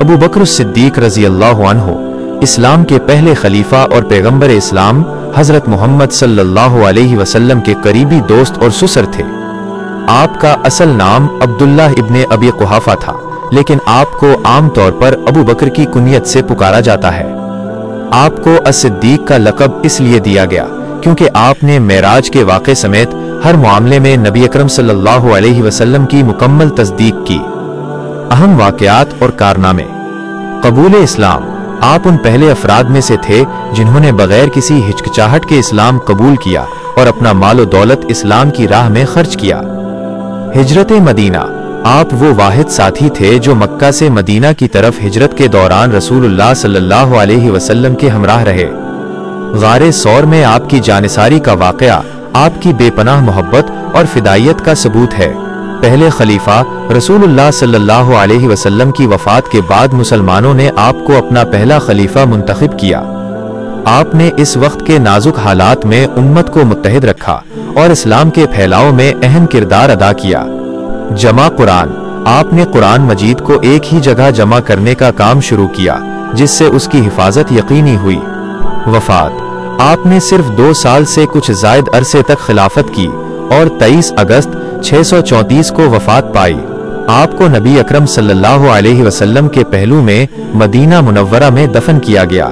ابو بکر الصدیق رضی اللہ عنہ اسلام کے پہلے خلیفہ اور پیغمبر اسلام حضرت محمد صلی اللہ علیہ وسلم کے قریبی دوست اور سسر تھے۔ آپ کا اصل نام عبداللہ ابن ابی قحافہ تھا، لیکن آپ کو عام طور پر ابو بکر کی کنیت سے پکارا جاتا ہے۔ آپ کو الصدیق کا لقب اس لیے دیا گیا کیونکہ آپ نے معراج کے واقعے سمیت ہر معاملے میں نبی اکرم صلی اللہ علیہ وسلم کی مکمل تصدیق کی۔ اہم واقعات اور کارنامے۔ قبول اسلام۔ آپ ان پہلے افراد میں سے تھے جنہوں نے بغیر کسی ہچکچاہٹ کے اسلام قبول کیا اور اپنا مال و دولت اسلام کی راہ میں خرچ کیا۔ ہجرت مدینہ۔ آپ وہ واحد ساتھی تھے جو مکہ سے مدینہ کی طرف ہجرت کے دوران رسول اللہ صلی اللہ علیہ وسلم کے ہمراہ رہے۔ غار ثور میں آپ کی جانثاری کا واقعہ آپ کی بے پناہ محبت اور فدائیت کا ثبوت ہے۔ پہلے خلیفہ رسول اللہ صلی اللہ علیہ وسلم کی وفات کے بعد مسلمانوں نے آپ کو اپنا پہلا خلیفہ منتخب کیا۔ آپ نے اس وقت کے نازک حالات میں امت کو متحد رکھا اور اسلام کے پھیلاؤ میں اہم کردار ادا کیا۔ جمع قرآن۔ آپ نے قرآن مجید کو ایک ہی جگہ جمع کرنے کا کام شروع کیا جس سے اس کی حفاظت یقینی ہوئی۔ وفات۔ آپ نے صرف 2 سال سے کچھ زائد عرصے تک خلافت کی اور 23 اگست 634 کو وفات پائی۔ آپ کو نبی اکرم صلی اللہ علیہ وسلم کے پہلو میں مدینہ منورہ میں دفن کیا گیا۔